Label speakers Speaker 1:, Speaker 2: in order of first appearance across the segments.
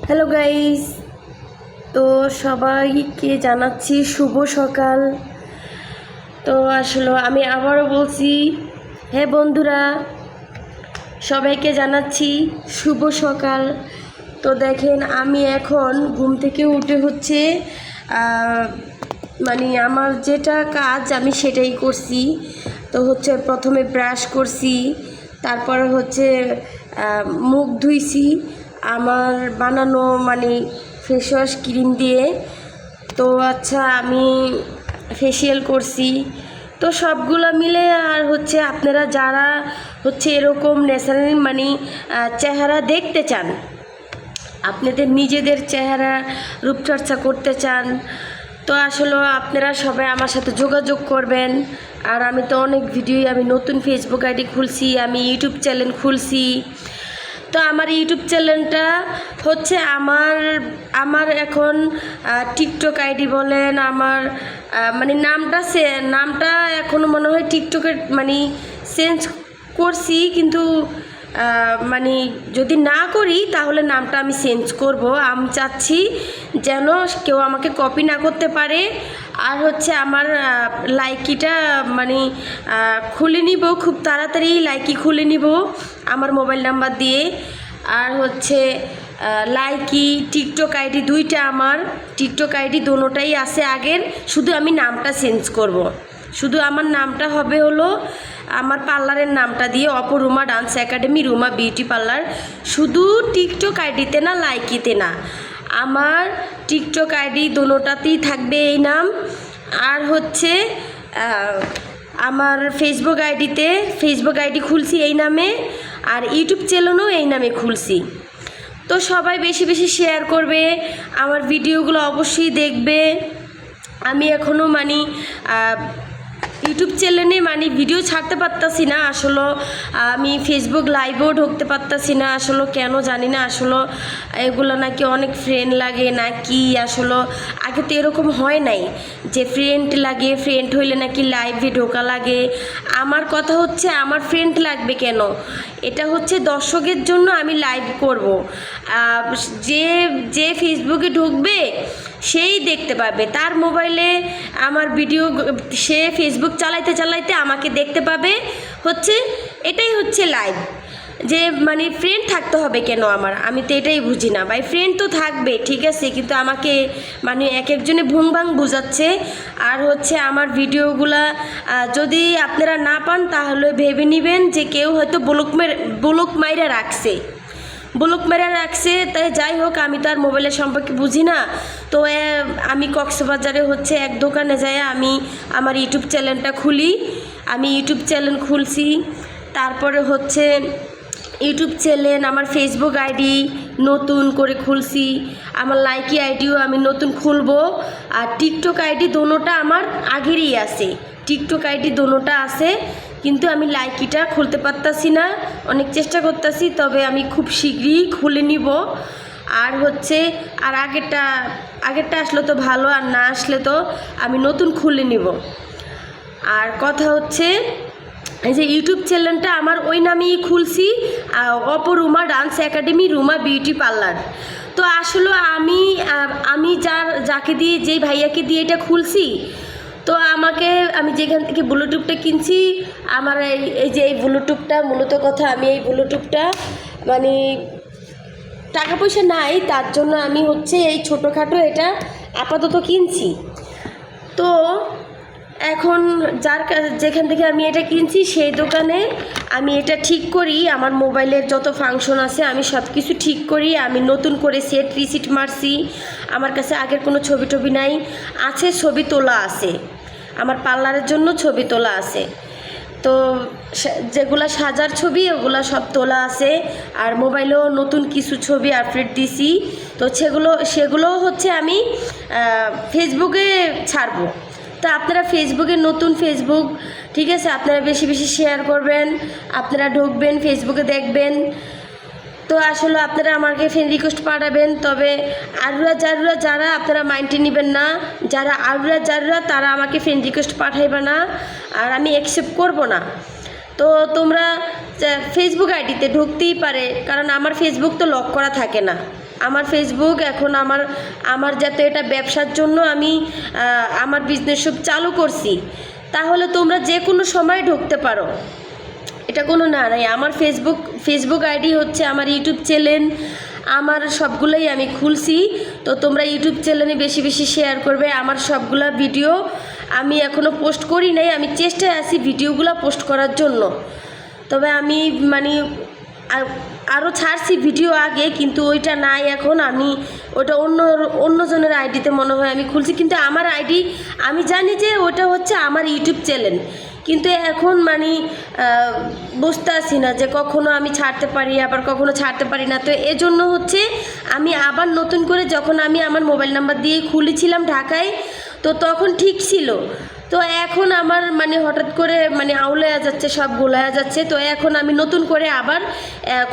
Speaker 1: Hello guys, তো সবাইকে জানাচ্ছি শুভ সকাল। তো আসলে আমি আবারও বলছি, হ্যাঁ বন্ধুরা, সবাইকে জানাচ্ছি শুভ সকাল। তো দেখেন, আমি এখন ঘুম থেকে উঠে মানে আমার যেটা কাজ আমি সেটাই করছি। তো প্রথমে ব্রাশ করছি, তারপরে মুখ ধুইছি আমার বানানো মানে ফেস ওয়াশ ক্রিম দিয়ে। তো আমি ফেসিয়াল করছি। তো সবগুলো মিলে আর আপনারা যারা এরকম ন্যাচারাল মানে চেহারা দেখতে চান, আপনাদের নিজেদের চেহারা রূপচর্চা করতে চান, তো আসলে আপনারা সবাই আমার সাথে যোগাযোগ করবেন। আর আমি তো অনেক ভিডিওই, আমি নতুন ফেসবুক আইডি খুলছি, আমি ইউটিউব চ্যানেল খুলছি। তো আমার ইউটিউব চ্যানেলটা আমার এখন টিকটক আইডি বলেন, আমার মানে নামটা এখনও মনে হয় টিকটকের মানে চেঞ্জ করছি, কিন্তু মানে যদি না করি তাহলে নামটা আমি চেঞ্জ করব। আমি চাচ্ছি যেন কেউ আমাকে কপি না করতে পারে। আর আমার লাইকিটা মানে খুলে নিব, খুব তাড়াতাড়ি লাইকি খুলে নিব আমার মোবাইল নাম্বার দিয়ে। আর লাইকি টিকটক আইডি দুইটা, আমার টিকটক আইডি দোনোটাই আছে আগের, শুধু আমি নামটা চেঞ্জ করব। শুধু আমার নামটা হবে আমার পার্লারের নামটা দিয়ে Aparuma dance academy, Ruma beauty parlour, শুধু টিকটক আইডিতে না, লাইকিতে না, আমার টিকটক আইডি দোনোটাতেই থাকবে এই নাম। আর আমার ফেসবুক আইডি খুলছি এই নামে, আর ইউটিউব চ্যানেলও এই নামে খুলছি। তো সবাই বেশি বেশি শেয়ার করবে, আমার ভিডিওগুলো অবশ্যই দেখবে। আমি এখনও ইউটিউব চ্যানেলে ভিডিও ছাড়তে পারতাছি না, আসলে আমি ফেসবুক লাইভেও ঢুকতে পারতাছি না, আসলে কেন জানি না। আসলে এগুলো নাকি অনেক ফ্রেন্ড লাগে নাকি, আসলে আগে তো এরকম হয় নাই যে ফ্রেন্ড লাগে, ফ্রেন্ড হইলে নাকি লাইভে ঢোকা লাগে। আমার কথা আমার ফ্রেন্ড লাগবে কেন, এটা দর্শকের জন্য আমি লাইভ করব। যে ফেসবুকে ঢুকবে সেই দেখতে পাবে, তার মোবাইলে আমার ভিডিও, সে ফেসবুক চালাইতে চালাইতে আমাকে দেখতে পাবে। এটাই লাইভ। যে মানে ফ্রেন্ড থাকতে হবে কেন আমার, আমি তো এটাই বুঝি না ভাই। ফ্রেন্ড তো থাকবে ঠিক আছে, কিন্তু আমাকে এক একজনে ভুং ভাং বুঝাচ্ছে। আর আমার ভিডিওগুলা যদি আপনারা না পান তাহলে ভেবে নেবেন যে কেউ হয়তো ব্লক মাইরা রাখছে। তাই যাই হোক, আমি তো আর মোবাইলের সম্পর্কে বুঝি না। তো আমি কক্সবাজারে এক দোকানে যাই আমি আমার ইউটিউব চ্যানেলটা খুলি। আমি ইউটিউব চ্যানেল খুলছি, তারপরে ইউটিউব চ্যানেল, আমার ফেসবুক আইডি নতুন করে খুলছি, আমার লাইকি আইডিও আমি নতুন খুলবো। আর টিকটক আইডি দোনোটা আমার আগেরই আছে, টিকটক আইডি দোনোটা আছে, কিন্তু আমি লাইকিটা খুলতে পারতাছি না, অনেক চেষ্টা করতেছি, তবে আমি খুব শীঘ্রই খুলে নিব। আর আর আগেরটা আসলে তো ভালো, আর না আসলে তো আমি নতুন খুলে নিব। আর কথা এই যে ইউটিউব চ্যানেলটা আমার ওই নামেই খুলছি, Aparuma dance academy, Ruma beauty parlour. তো আসলে আমি যাকে দিয়ে, যেই ভাইয়াকে দিয়ে এটা খুলছি, তো আমি যেখান থেকে ব্লুটুথটা কিনছি, আমার এই যে এই ব্লুটুথটা, মূলত কথা আমি এই ব্লুটুথটা মানে টাকা পয়সা নাই, তার জন্য আমি এই ছোটোখাটো এটা আপাতত কিনছি। তো এখন যেখান থেকে আমি এটা কিনছি সেই দোকানে আমি এটা ঠিক করি, আমার মোবাইলের যত ফাংশন আছে আমি সব কিছু ঠিক করি। আমি নতুন করে সেট রিসিট মারছি, আমার কাছে আগের কোনো ছবি টবি নাই, আছে ছবি তোলা আছে, আমার পার্লারের জন্য ছবি তোলা আছে। তো যেগুলা সাজার ছবি ওগুলা সব তোলা আছে, আর মোবাইলেও নতুন কিছু ছবি আপলোড দিছি। তো সেগুলো আমি ফেসবুকে ছাড়বো। তো আপনারা ফেসবুকে, নতুন ফেসবুক ঠিক আছে, আপনারা বেশি বেশি শেয়ার করবেন, আপনারা ঢুকবেন ফেসবুকে দেখবেন। তো আসলে আপনারা আমাকে ফ্রেন্ড রিকোয়েস্ট পাঠাবেন, তবে যারা আপনারা মাইন্ডে নেবেন না, যারা তারা আমাকে ফ্রেন্ড রিকোয়েস্ট পাঠাইবে না, আর আমি অ্যাকসেপ্ট করব না। তো তোমরা ফেসবুক আইডিতে ঢুকতেই পারে, কারণ আমার ফেসবুক তো লক করা থাকে না, আমার ফেসবুক এখন আমার যাতে এটা ব্যবসার জন্য আমি আমার বিজনেস সব চালু করছি, তাহলে তোমরা যে কোনো সময় ঢুকতে পারো, এটা কোনো না নাই। আমার ফেসবুক আইডি হচ্ছে আমার ইউটিউব চ্যানেল, আমার সবগুলোই আমি খুলছি। তো তোমরা ইউটিউব চ্যানেলে বেশি বেশি শেয়ার করবে। আমার সবগুলা ভিডিও আমি এখনও পোস্ট করি নাই, আমি চেষ্টায় আছি ভিডিওগুলো পোস্ট করার জন্য। তবে আমি মানে আরও ছাড়ছি ভিডিও আগে, কিন্তু ওইটা নাই এখন। আমি ওটা অন্যজনের আইডিতে মনে হয় আমি খুলছি, কিন্তু আমার আইডি আমি জানি যে ওটা হচ্ছে আমার ইউটিউব চ্যানেল, কিন্তু এখন মানে বুঝতে আসি না যে কখনো আমি ছাড়তে পারি আবার কখনো ছাড়তে পারি না। তো এজন্য হচ্ছে আমি আবার নতুন করে যখন আমি আমার মোবাইল নাম্বার দিয়ে খুলেছিলাম ঢাকায়, তো তখন ঠিক ছিল। তো এখন আমার মানে হঠাৎ করে মানে আউলায়া যাচ্ছে, সব গোলায়া যাচ্ছে। তো এখন আমি নতুন করে আবার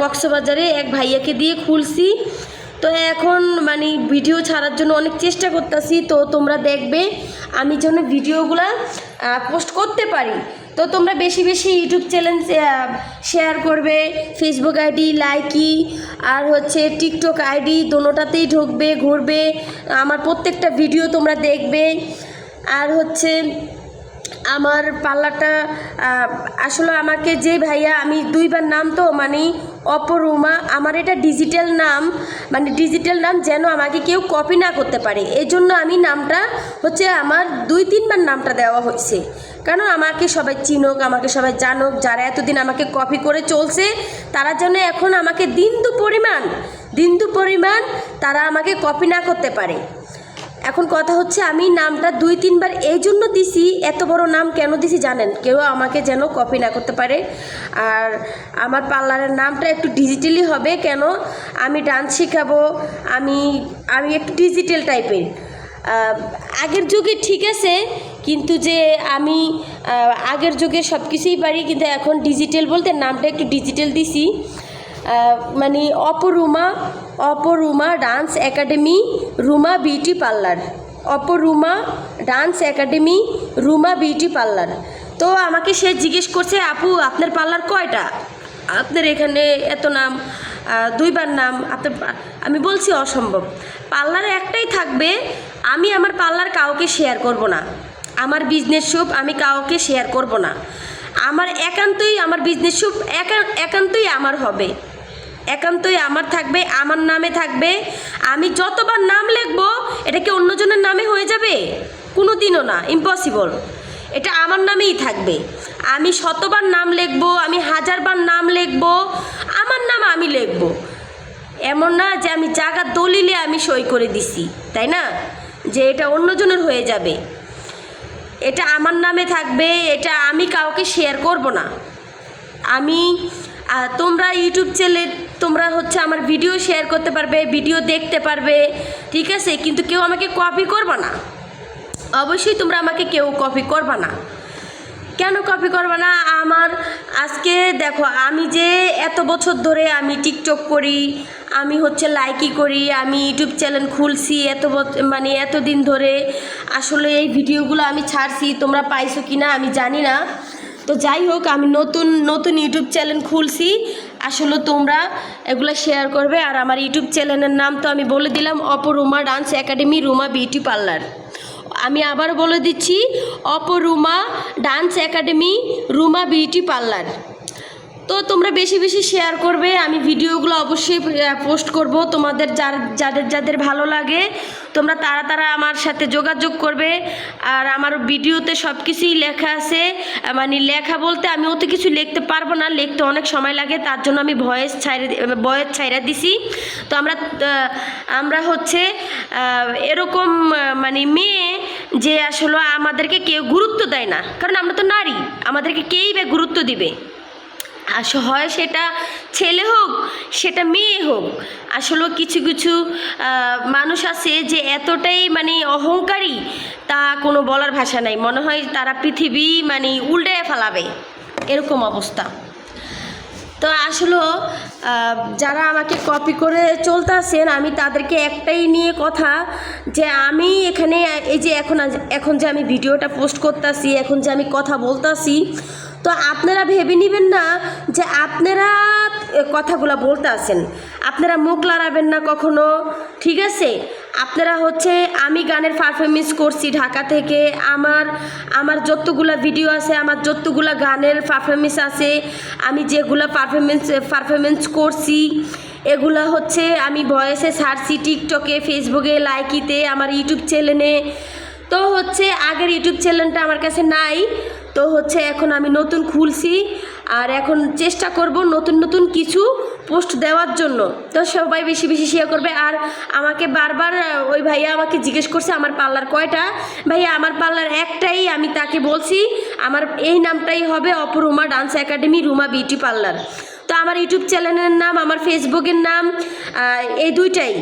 Speaker 1: কক্সবাজারে এক ভাইয়াকে দিয়ে খুলছি। তো এখন মানে ভিডিও ছাড়ার জন্য অনেক চেষ্টা করতেছি। তো তোমরা দেখবে আমি যেন ভিডিওগুলো পোস্ট করতে পারি। তো তোমরা বেশি বেশি ইউটিউব চ্যানেল শেয়ার করবে, ফেসবুক আইডি লাইকি আর হচ্ছে টিকটক আইডি দোনোটাতেই ঢুকবে, ঘুরবে, আমার প্রত্যেকটা ভিডিও তোমরা দেখবে। আর হচ্ছে আমার পার্লারটা আসলে আমাকে যে ভাইয়া, আমি দুইবার নাম তো মানে অপরুমা, আমার এটা ডিজিটাল নাম, মানে ডিজিটাল নাম যেন আমাকে কেউ কপি না করতে পারে, এই জন্য আমি নামটা হচ্ছে আমার 2-3 বার নামটা দেওয়া হয়েছে। কারণ আমাকে সবাই চিনুক, আমাকে সবাই জানুক, যারা এতদিন আমাকে কপি করে চলছে তারা যেন এখন আমাকে দিন দু পরিমাণ তারা আমাকে কপি না করতে পারে। এখন কথা হচ্ছে আমি নামটা 2-3 বার এই জন্য দিছি, এত বড় নাম কেন দিছি জানেন? কেউ আমাকে যেন কপি না করতে পারে। আর আমার পার্লারের নামটা একটু ডিজিটালি হবে, কেন আমি ডান্স শেখাবো, আমি একটু ডিজিটাল টাইপের। আগের যুগে ঠিক আছে, কিন্তু যে আমি আগের যুগে সব কিছুই পারি, কিন্তু এখন ডিজিটাল বলতে নামটা একটু ডিজিটাল দিছি। মানে Aparuma dance academy Ruma beauty parlour, Aparuma dance academy Ruma beauty parlour. তো আমাকে সে জিজ্ঞেস করছে, আপু আপনার পার্লার কয়টা, আপনার এখানে এত নাম, 2বার নাম আপনার। আমি বলছি অসম্ভব, পার্লার একটাই থাকবে। আমি আমার পার্লার কাউকে শেয়ার করব না, আমার বিজনেস সব আমি কাউকে শেয়ার করব না। আমার একান্তই আমার বিজনেস সব একান্তই আমার হবে, একান্তই আমার থাকবে, আমার নামে থাকবে। আমি যতবার নাম লিখবো এটা কি অন্যজনের নামে হয়ে যাবে? কোনো দিনও না, ইম্পসিবল। এটা আমার নামেই থাকবে। আমি 100বার নাম লিখবো, আমি 1000বার নাম লিখবো, আমার নাম আমি লিখবো। এমন না যে আমি জায়গার দলিলে আমি সই করে দিছি, তাই না, যে এটা অন্যজনের হয়ে যাবে। এটা আমার নামে থাকবে, এটা আমি কাউকে শেয়ার করব না। তোমরা ইউটিউব চ্যানেলে তোমরা হচ্ছে আমার ভিডিও শেয়ার করতে পারবে, ভিডিও দেখতে পারবে, ঠিক আছে, কিন্তু কেউ আমাকে কপি করবে না। অবশ্যই তোমরা আমাকে কেউ কপি করবে না। কেন কপি করবে না? আমার আজকে দেখো, আমি যে এত বছর ধরে আমি টিকটক করি, আমি হচ্ছে লাইকি করি, আমি ইউটিউব চ্যানেল খুলছি মানে এতদিন ধরে, আসলে এই ভিডিওগুলো আমি ছাড়ছি, তোমরা পাইছো কি না আমি জানি না। তো যাই হোক, আমি নতুন ইউটিউব চ্যানেল খুলছি, আসলে তোমরা এগুলো শেয়ার করবে। আর আমার ইউটিউব চ্যানেলের নাম তো আমি বলে দিলাম, Aparuma dance academy Ruma beauty parlour. আমি আবার বলে দিচ্ছি, Aparuma dance academy Ruma beauty parlour. তো তোমরা বেশি বেশি শেয়ার করবে, আমি ভিডিওগুলো অবশ্যই পোস্ট করব। তোমাদের যাদের ভালো লাগে তোমরা তারা আমার সাথে যোগাযোগ করবে। আর আমার ভিডিওতে সব কিছুই লেখা আছে, মানে লেখা বলতে আমি অত কিছু লিখতে পারবো না, লিখতে অনেক সময় লাগে, তার জন্য আমি ভয়েস ছাইরা দিছি। তো আমরা হচ্ছে এরকম মানে মেয়ে যে আসলে আমাদেরকে কেউ গুরুত্ব দেয় না, কারণ আমরা তো নারী, আমাদেরকে কেই বা গুরুত্ব দিবে। হয় সেটা ছেলে হোক সেটা মেয়ে হোক। আসলে কিছু কিছু মানুষ আছে যে এতটাই মানে অহংকারী, তা কোনো বলার ভাষা নাই, মনে হয় তারা পৃথিবী মানে উল্টায় ফেলাবে, এরকম অবস্থা। তো আসলে যারা আমাকে কপি করে চলতেছেন, আমি তাদেরকে একটাই নিয়ে কথা, যে আমি এখানে এই যে এখন যে আমি ভিডিওটা পোস্ট করতেছি, এখন যে আমি কথা বলতেছি, তো আপনারা ভেবে নেবেন না যে আপনারা কথাগুলো বলতে আসেন, আপনারা মুখ লড়াবেন না কখনো, ঠিক আছে? আপনারা হচ্ছে আমি গানের পারফরমেন্স করছি ঢাকা থেকে, আমার যতগুলা ভিডিও আছে, আমার যতগুলা গানের পারফরমেন্স আছে, আমি যেগুলো পারফরমেন্স করছি এগুলা হচ্ছে আমি ভয়েসে ছাড়ছি, টিকটকে, ফেসবুকে, লাইকিতে, আমার ইউটিউব চ্যানেলে। তো হচ্ছে আগের ইউটিউব চ্যানেলটা আমার কাছে নাই, তো হচ্ছে এখন আমি নতুন খুলছি, আর এখন চেষ্টা করব নতুন নতুন কিছু পোস্ট দেওয়ার জন্য। তো সবাই বেশি বেশি শেয়ার করবে। আর আমাকে বারবার ওই ভাইয়া আমাকে জিজ্ঞেস করছে আমার পার্লার কয়টা। ভাইয়া আমার পার্লার একটাই, আমি তাকে বলছি আমার এই নামটাই হবে Aparuma dance academy, Ruma beauty parlour. তো আমার ইউটিউব চ্যানেলের নাম, আমার ফেসবুকের নাম, এই দুইটাই,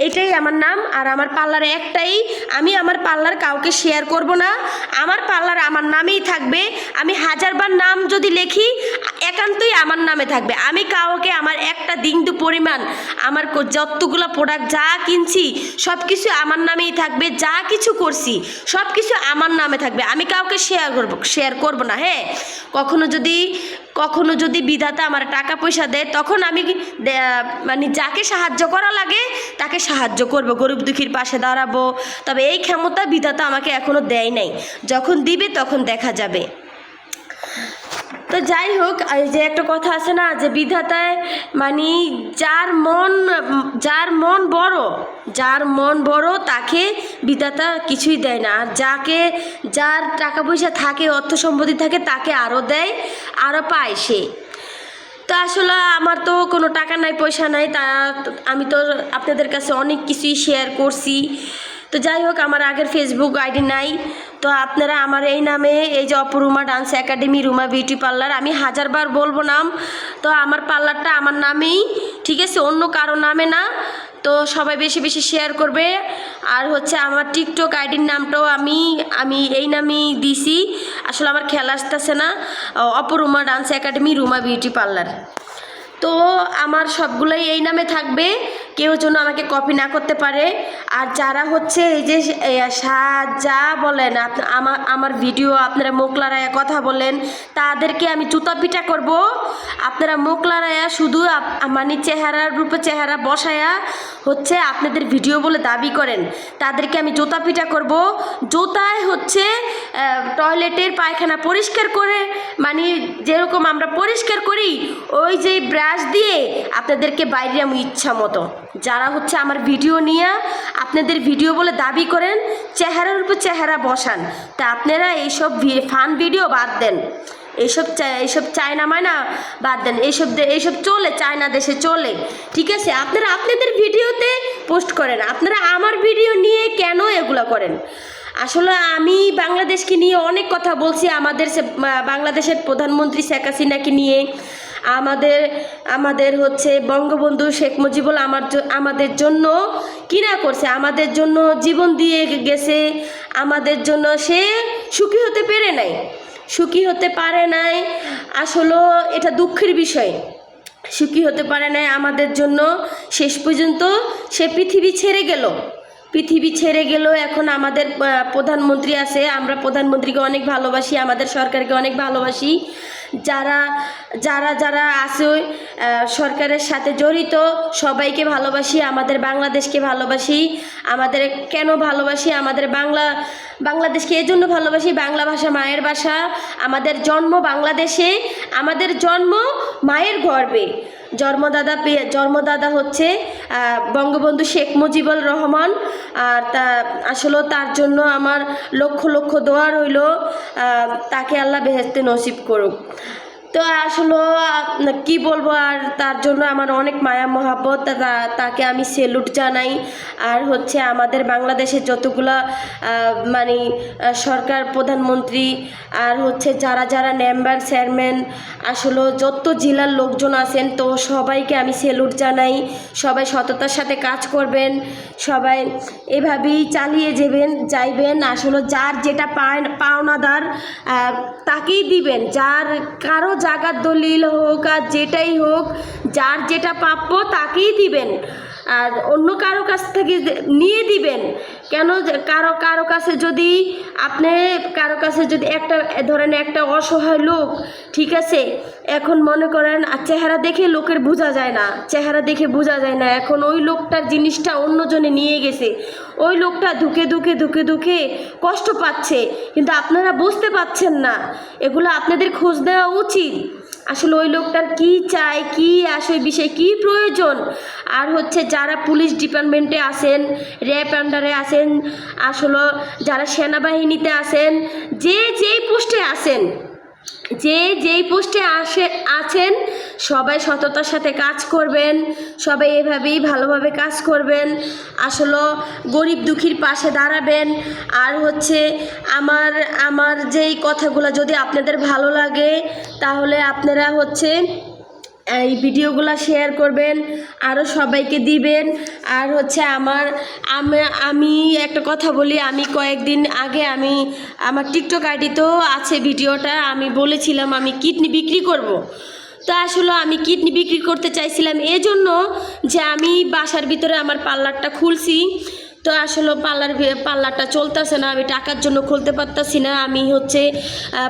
Speaker 1: এটাই আমার নাম। আর আমার পার্লার একটাই, আমি আমার পার্লার কাউকে শেয়ার করব না, আমার পার্লার আমার নামেই থাকবে। আমি হাজারবার নাম যদি লিখি একান্তই আমার নামে থাকবে। আমি কাউকে আমার একটা দিনদু পরিমাণ আমার যতগুলো প্রোডাক্ট যা কিনছি সব কিছু আমার নামেই থাকবে, যা কিছু করছি সব কিছু আমার নামে থাকবে। আমি কাউকে শেয়ার করব না। হ্যাঁ, কখনো যদি বিধাতা আমার টাকা পয়সা দেয় তখন আমি মানে যাকে সাহায্য করা লাগে তাকে সাহায্য করব, গরিব দুঃখীর পাশে দাঁড়াবো। তবে এই ক্ষমতা বিধাতা আমাকে এখনো দেয় নাই, যখন দিবে তখন দেখা যাবে। তো যাই হোক, এই যে একটা কথা আছে না যে বিধাতায় মানে যার মন বড় তাকে বিধাতা কিছুই দেয় না। আর যার টাকা পয়সা থাকে, অর্থ সম্পত্তি থাকে, তাকে আরও দেয়, আরও পায় সে। তো আসলে আমার তো কোনো টাকা নাই, পয়সা নাই, তা আমি তো আপনাদের কাছে অনেক কিছুই শেয়ার করছি। তো যাই হোক, আমার আগের ফেসবুক আইডি নাই। তো আপনারা আমার এই নামে, এই যে Aparuma dance academy, Ruma beauty parlour, আমি হাজারবার বলবো নাম, তো আমার পার্লারটা আমার নামেই, ঠিক আছে, অন্য কারো নামে না। তো সবাই বেশি বেশি শেয়ার করবে। আর হচ্ছে আমার টিকটক আইডির নামটাও আমি এই নামেই দিছি। আসলে আমার খেয়াল আসতেছে না, Aparuma dance academy, Ruma beauty parlour. তো আমার সবগুলোই এই নামে থাকবে, কেউ যেন আমাকে কপি না করতে পারে। আর যারা হচ্ছে এই যে যা বলেন আমার ভিডিও আপনারা মুখ লড়াইয়া কথা বলেন, তাদেরকে আমি জুতা পিটা করব। আপনারা মুখ লড়াইয়া শুধু মানে চেহারার রূপে চেহারা বসায়া হচ্ছে আপনাদের ভিডিও বলে দাবি করেন, তাদেরকে আমি জুতা পিটা করব। জুতায় হচ্ছে টয়লেটের পায়খানা পরিষ্কার করে, মানে যেরকম আমরা পরিষ্কার করি ওই যে ব্রাশ দিয়ে আপনাদেরকে বাইরে আমি ইচ্ছা মতো, যারা হচ্ছে আমার ভিডিও নিয়ে আপনাদের ভিডিও বলে দাবি করেন, চেহারার উপর চেহারা বসান, তা আপনারা এইসব ফান ভিডিও বাদ দেন, এইসব চায়না মায়না বাদ দেন। এইসব চলে, চায়না দেশে চলে, ঠিক আছে? আপনারা আপনাদের ভিডিওতে পোস্ট করেন, আপনারা আমার ভিডিও নিয়ে কেন এগুলো করেন? আসলে আমি বাংলাদেশকে নিয়ে অনেক কথা বলছি, বাংলাদেশের প্রধানমন্ত্রী শেখ হাসিনাকে নিয়ে, আমাদের হচ্ছে বঙ্গবন্ধু শেখ মুজিবুল আমাদের জন্য কি না করছে, আমাদের জন্য জীবন দিয়ে গেছে, আমাদের জন্য সে সুখী হতে পারে নাই। আসলে এটা দুঃখের বিষয়, সুখী হতে পারে নাই আমাদের জন্য। শেষ পর্যন্ত সে পৃথিবী ছেড়ে গেল। এখন আমাদের প্রধানমন্ত্রী আছে, আমরা প্রধানমন্ত্রীকে অনেক ভালোবাসি, আমাদের সরকারকে অনেক ভালোবাসি। যারা আছে সরকারের সাথে জড়িত সবাইকে ভালোবাসি, আমাদের বাংলাদেশকে ভালোবাসি। আমাদের কেন ভালোবাসি? আমাদের বাংলাদেশকে এই জন্য ভালোবাসি, বাংলা ভাষা মায়ের ভাষা, আমাদের জন্ম বাংলাদেশে, আমাদের জন্ম মায়ের গর্ভে। জন্মদাতা হচ্ছে বঙ্গবন্ধু শেখ মুজিবুর রহমান। আর আসলে তার জন্য আমার লক্ষ লক্ষ দোয়া রইল, তাকে আল্লাহ বেহেশতে নসিব করুক। তো আসলে কি বলবো, আর তার জন্য আমার অনেক মায়া মহাব্বত, তাকে আমি স্যালুট জানাই। আর হচ্ছে আমাদের বাংলাদেশের যতগুলা মানে সরকার, প্রধানমন্ত্রী, আর হচ্ছে যারা মেম্বার, চেয়ারম্যান, আসলে যত জেলার লোকজন আছেন, তো সবাইকে আমি স্যালুট জানাই। সবাই সততার সাথে কাজ করবেন, সবাই এভাবেই চালিয়ে যাইবেন। আসলে যার যেটা পাওনাদার তাকেই দিবেন, যার কারো জায়গার দলিল হোক আর যেটাই হোক, যার যেটা প্রাপ্য তাকেই দিবেন, আর অন্য কারো কাছ থেকে নিয়ে দিবেন কেন কারো কাছে যদি কারো কাছে যদি একটা ধরেন একটা অসহায় লোক, ঠিক আছে, এখন মনে করেন চেহারা দেখে লোকের বোঝা যায় না, চেহারা দেখে বোঝা যায় না, এখন ওই লোকটার জিনিসটা অন্যজনে নিয়ে গেছে, ওই লোকটা ধুকে কষ্ট পাচ্ছে, কিন্তু আপনারা বুঝতে পারছেন না। এগুলো আপনাদের খোঁজ দেওয়া উচিত, আসলে ওই লোকটার কি চাই, কি আসলে বিষয়, কি প্রয়োজন। আর হচ্ছে যারা পুলিশ ডিপার্টমেন্টে আছেন, র্যাব আন্ডারে আছেন, আসলে যারা সেনাবাহিনীতে আছেন, যেই পোস্টে আছেন, যেই পোস্টে আছেন, সবাই সততার সাথে কাজ করবেন, সবাই এভাবেই ভালোভাবে কাজ করবেন, আসলে গরিব দুঃখীর পাশে দাঁড়াবেন। আর হচ্ছে আমার যেই কথাগুলো যদি আপনাদের ভালো লাগে, তাহলে আপনারা হচ্ছে এই ভিডিওগুলো শেয়ার করবেন, আরও সবাইকে দিবেন। আর হচ্ছে আমি একটা কথা বলি, আমি কয়েকদিন আগে আমার টিকটক আইডিতেও আছে ভিডিওটা, আমি বলেছিলাম আমি কিডনি বিক্রি করব। তো আসলে আমি কিডনি বিক্রি করতে চাইছিলাম এজন্য যে আমি বাসার ভিতরে আমার পার্লারটা খুলছি, তো আসলে পার্লারটা চলতেছে না, আমি টাকার জন্য খুলতে পারতাছি না। আমি হচ্ছে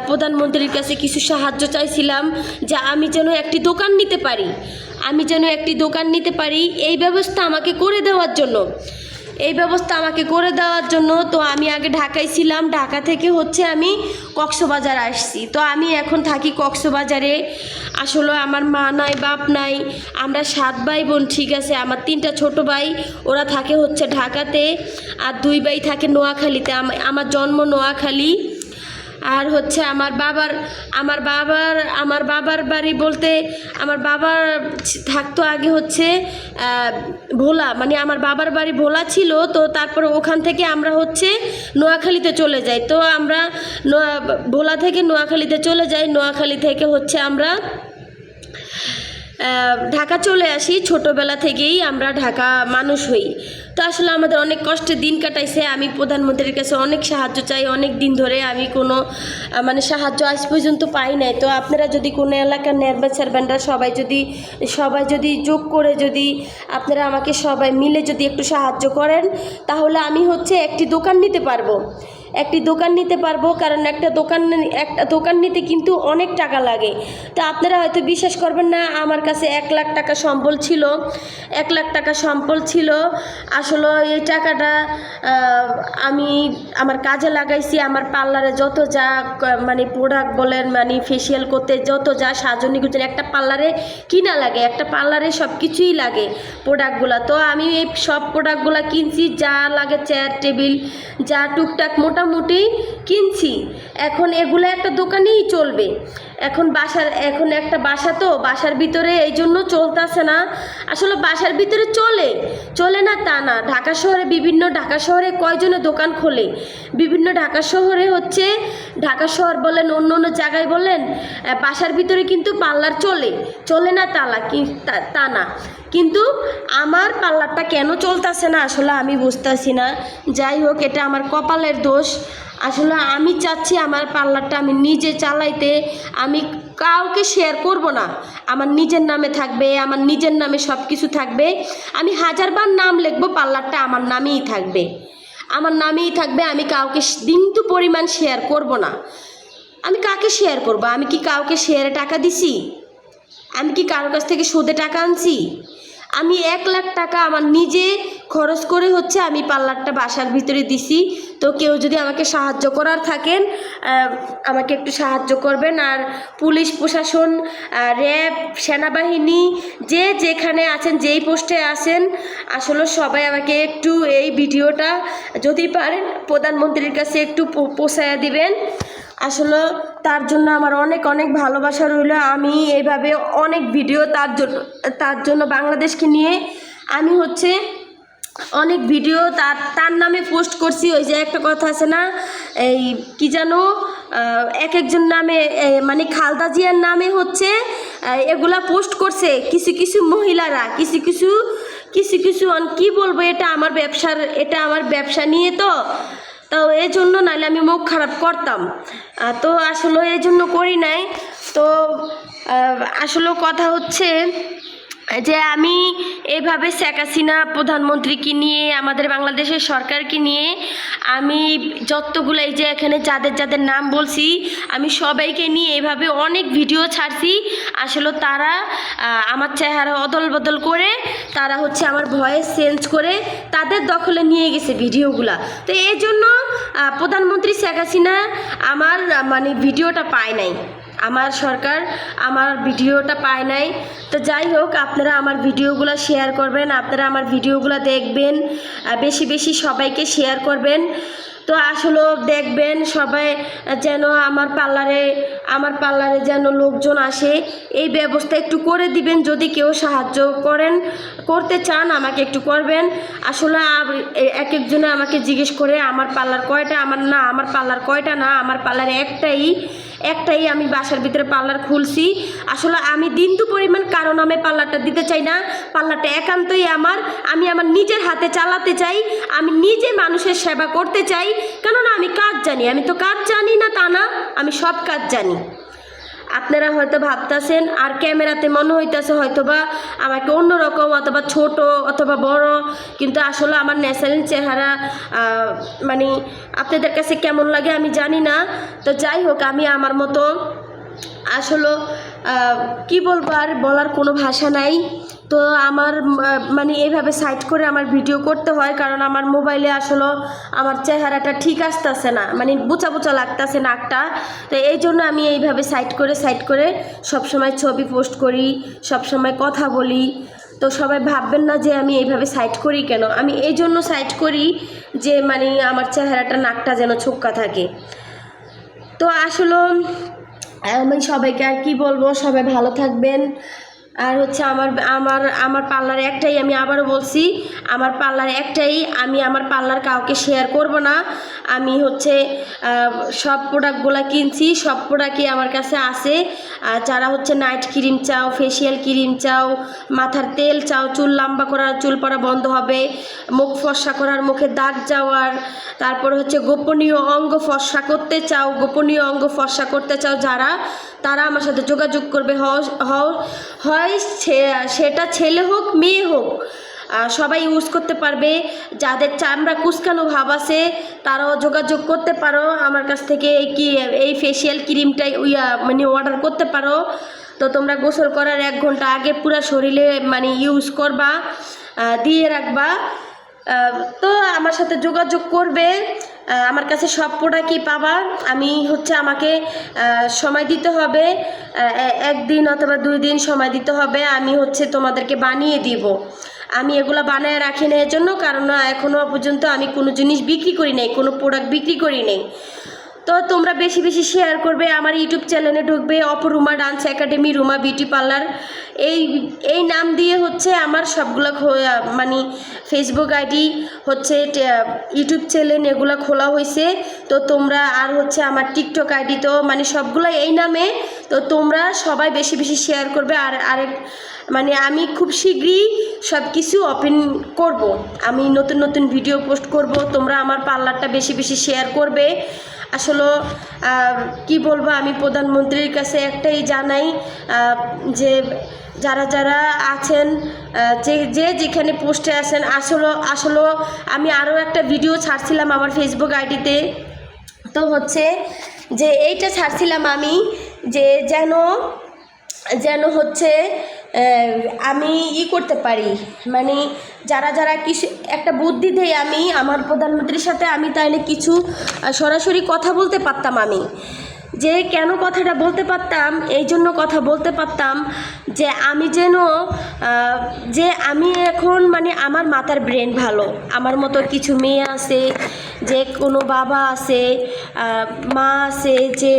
Speaker 1: প্রধানমন্ত্রীর কাছে কিছু সাহায্য চাইছিলাম যে আমি যেন একটি দোকান নিতে পারি, এই ব্যবস্থা আমাকে করে দেওয়ার জন্য তো আমি আগে ঢাকায় ছিলাম, ঢাকা থেকে হচ্ছে আমি কক্সবাজার আসছি। তো আমি এখন থাকি কক্সবাজারে। আসলে আমার মা নাই, বাপ নাই, আমরা 7 ভাই বোন, ঠিক আছে, আমার 3টা ছোট ভাই, ওরা থাকে হচ্ছে ঢাকাতে, আর 2 ভাই থাকে নোয়াখালীতে। আমার জন্ম নোয়াখালী। আর হচ্ছে আমার বাবার বাড়ি বলতে আমার বাবার থাকতো আগে হচ্ছে ভোলা, মানে আমার বাবার বাড়ি ভোলা ছিল, তো তারপর ওখান থেকে আমরা হচ্ছে নোয়াখালীতে চলে যাই। তো আমরা ভোলা থেকে নোয়াখালীতে চলে যাই, নোয়াখালী থেকে হচ্ছে আমরা ঢাকা চলে আসি। ছোটোবেলা থেকেই আমরা ঢাকা মানুষ হই। তো আসলে আমাদের অনেক কষ্টে দিন কাটাইছে। আমি প্রধানমন্ত্রীর কাছে অনেক সাহায্য চাই, অনেক দিন ধরে আমি কোনো সাহায্য আজ পর্যন্ত পাই নাই। তো আপনারা যদি কোনো এলাকার নেয়ারবেন্ডার সবাই যদি যোগ করে যদি আপনারা আমাকে সবাই মিলে যদি একটু সাহায্য করেন, তাহলে আমি হচ্ছে একটি দোকান নিতে পারবো। কারণ একটা দোকান নিতে কিন্তু অনেক টাকা লাগে। তো আপনারা হয়তো বিশ্বাস করবেন না, আমার কাছে 1 লাখ টাকা সম্বল ছিল। আসলে এই টাকাটা আমি আমার কাজে লাগাইছি। আমার পার্লারে যত যা প্রোডাক্ট বলেন, ফেসিয়াল করতে যত যা সাজনি গুজন একটা পার্লারে কিনা লাগে, একটা পার্লারে সব কিছুই লাগে প্রোডাক্টগুলো। তো আমি এই সব প্রোডাক্টগুলো কিনছি, যা লাগে চেয়ার টেবিল যা টুকটাক মোটামুটি কিনছি। এখন এগুলো একটা দোকানেই চলবে। এখন একটা বাসা, তো বাসার ভিতরে এই জন্য চলতেছে না। আসলে বাসার ভিতরে চলে না তা না। ঢাকা শহরে কয়জনে দোকান খোলে? বিভিন্ন ঢাকা শহরে হচ্ছে, ঢাকা শহর বলেন, অন্য জায়গায় বলেন, বাসার ভিতরে কিন্তু পার্লার চলে না তা না। কিন্তু আমার পার্লারটা কেন চলতেছে না আসলে আমি বুঝতেছি না। যাই হোক, এটা আমার কপালের দোষ। আসলে আমি চাচ্ছি আমার পার্লারটা আমি নিজে চালাইতে, আমি কাউকে শেয়ার করব না। আমার নিজের নামে থাকবে, আমার নিজের নামে সব কিছু থাকবে। আমি 1000বার নাম লিখবো, পার্লারটা আমার নামেই থাকবে। আমি কাউকে বিন্দু পরিমাণ শেয়ার করব না। আমি কাকে শেয়ার করব? আমি কি কাউকে শেয়ারে টাকা দিছি? আমি কি কারোর কাছ থেকে সুদে টাকা আনছি? আমি 1 লাখ টাকা আমার নিজে খরচ করে হচ্ছে আমি পার্লারটা বাসার ভিতরে দিছি। তো কেউ যদি আমাকে সাহায্য করার থাকেন, আমাকে একটু সাহায্য করবেন। আর পুলিশ প্রশাসন, র্যাব, সেনাবাহিনী, যেখানে আছেন, যেই পোস্টে আছেন, আসলে সবাই আমাকে একটু এই ভিডিওটা যদি পারেন প্রধানমন্ত্রীর কাছে একটু পৌঁছায়া দিবেন। আসলে তার জন্য আমার অনেক অনেক ভালোবাসা রইল। আমি এইভাবে অনেক ভিডিও তার জন্য বাংলাদেশকে নিয়ে আমি হচ্ছে অনেক ভিডিও তার নামে পোস্ট করছি। ওই যে একটা কথা আছে না, এই কি জানো, এক একজন নামে খালদা জিয়ার নামে হচ্ছে এগুলা পোস্ট করছে কিছু মহিলারা, কিছু কি বলবো, এটা আমার ব্যবসা নিয়ে তো এই জন্য, নাহলে আমি মুখ খারাপ করতাম। তো আসলে এই জন্য করি নাই। তো আসলে কথা হচ্ছে যে আমি এভাবে শেখ হাসিনা প্রধানমন্ত্রীকে নিয়ে আমাদের বাংলাদেশের সরকারকে নিয়ে আমি যতগুলো এই যে এখানে যাদের যাদের নাম বলছি আমি সবাইকে নিয়ে এভাবে অনেক ভিডিও ছাড়ছি। আসলে তারা আমার চেহারা অদল বদল করে তারা হচ্ছে আমার ভয়েস চেঞ্জ করে তাদের দখলে নিয়ে গেছে ভিডিওগুলা। তো এই জন্য প্রধানমন্ত্রী শেখ হাসিনা আমার মানে ভিডিওটা পায় নাই, আমার সরকার আমার ভিডিওটা পায় নাই। তো যাই হোক, আপনারা আমার ভিডিওগুলো শেয়ার করবেন, আপনারা আমার ভিডিওগুলো দেখবেন, বেশি বেশি সবাইকে শেয়ার করবেন। তো আসলে দেখবেন সবাই যেন আমার পার্লারে যেন লোকজন আসে, এই ব্যবস্থা একটু করে দিবেন। যদি কেউ সাহায্য করতে চান আমাকে একটু করবেন। আসলে এক একজনে আমাকে জিজ্ঞেস করে আমার পার্লার কয়টা, আমার পার্লার কয়টা না, আমার পার্লার একটাই আমি বাসার ভিতরে পার্লার খুলছি। আসলে আমি দিন দুপরিমাণ কারো নামে পার্লারটা দিতে চাই না, পার্লারটা একান্তই আমি আমার নিজের হাতে চালাতে চাই, আমি নিজে মানুষের সেবা করতে চাই। কেননা আমি কাজ জানি, আমি তো কাজ জানি না তা না, আমি সব কাজ জানি। আপনারা হয়তো ভাবতেছেন আর ক্যামেরাতে মনে হইতেছে হয়তোবা আমাকে অন্যরকম অথবা ছোট অথবা বড়, কিন্তু আসলে আমার ন্যাচারাল চেহারা মানে আপনাদের কাছে কেমন লাগে আমি জানি না। তো যাই হোক, আমি আমার মতো আসলে কি বলবো, আর বলার কোনো ভাষা নাই। তো আমার মানে এইভাবে সাইড করে আমার ভিডিও করতে হয়, কারণ আমার মোবাইলে আসলে আমার চেহারাটা ঠিক আসতেছে না, মানে বোচা বোচা লাগতেছে নাকটা। তো এই জন্য আমি এইভাবে সাইড করে সবসময় ছবি পোস্ট করি, সবসময় কথা বলি। তো সবাই ভাববেন না যে আমি এইভাবে সাইড করি কেন, আমি এই জন্য সাইড করি যে মানে আমার চেহারাটা নাকটা যেন ছোক্কা থাকে। তো আসলে আমি সবাইকে আর কি বলবো, সবাই ভালো থাকবেন। আর হচ্ছে আমার পার্লার একটাই, আমি আবারও বলছি আমার পার্লার একটাই, আমি আমার পার্লার কাউকে শেয়ার করব না। আমি হচ্ছে সব প্রোডাক্টগুলো কিনছি, সব প্রোডাক্টই আমার কাছে আছে। যারা হচ্ছে নাইট ক্রিম চাও, ফেসিয়াল ক্রিম চাও, মাথার তেল চাও, চুল লম্বা করার, চুল পড়া বন্ধ হবে, মুখ ফর্সা করার, মুখে দাগ যাওয়ার, তারপর হচ্ছে গোপনীয় অঙ্গ ফর্সা করতে চাও, গোপনীয় অঙ্গ ফর্সা করতে চাও তারা আমার সাথে যোগাযোগ করবে। হয় সেটা ছেলে হোক মেয়ে হোক, সবাই ইউজ করতে পারবে। যাদের চামড়া কুচকানো ভাব আছে তারাও যোগাযোগ করতে পারো আমার কাছ থেকে। এই ফেসিয়াল ক্রিমটাই মানে অর্ডার করতে পারো। তো তোমরা গোসল করার 1 ঘন্টা আগে পুরো শরীরে মানে ইউজ করবা, দিয়ে রাখবা। তো আমার সাথে যোগাযোগ করবে, আমার কাছে সব প্রোডাক্টই পাবা। আমি হচ্ছে আমাকে সময় দিতে হবে, 1 দিন অথবা 2 দিন সময় দিতে হবে, আমি হচ্ছে তোমাদেরকে বানিয়ে দিব। আমি এগুলো বানায় রাখি না এর জন্য, কারণ এখনও পর্যন্ত আমি কোনো জিনিস বিক্রি করি নাই, কোনো প্রোডাক্ট বিক্রি করি নাই। তো তোমরা বেশি বেশি শেয়ার করবে, আমার ইউটিউব চ্যানেলে ঢুকবে, Aparuma dance academy, Ruma beauty parlour, এই নাম দিয়ে হচ্ছে আমার সবগুলো মানে ফেসবুক আইডি হচ্ছে ইউটিউব চ্যানেল এগুলো খোলা হয়েছে। তো তোমরা আর হচ্ছে আমার টিকটক আইডি, তো মানে সবগুলো এই নামে। তো তোমরা সবাই বেশি বেশি শেয়ার করবে। আরেক মানে আমি খুব শীঘ্রই সব কিছু ওপেন করব, আমি নতুন নতুন ভিডিও পোস্ট করব। তোমরা আমার পার্লারটা বেশি বেশি শেয়ার করবে। আসলে কি বলবো, আমি প্রধানমন্ত্রীর কাছে একটাই জানাই যে যারা আছেন, যেখানে পোস্টে আছেন, আসলে আমি আরও একটা ভিডিও ছাড়ছিলাম আমার ফেসবুক আইডিতে। তো হচ্ছে যে এইটা ছাড়ছিলাম আমি যে যেন হচ্ছে আমি করতে পারি, মানে যারা কিছু একটা বুদ্ধি দেয় আমি আমার প্রধানমন্ত্রীর সাথে, আমি তাইলে কিছু সরাসরি কথা বলতে পারতাম। আমি যে কেন কথাটা বলতে পারতাম, এই জন্য কথা বলতে পারতাম যে আমি যে আমি এখন মানে আমার মাথার ব্রেন ভালো, আমার মতো কিছু মেয়ে আছে, যে কোনো বাবা আছে, মা আছে, যে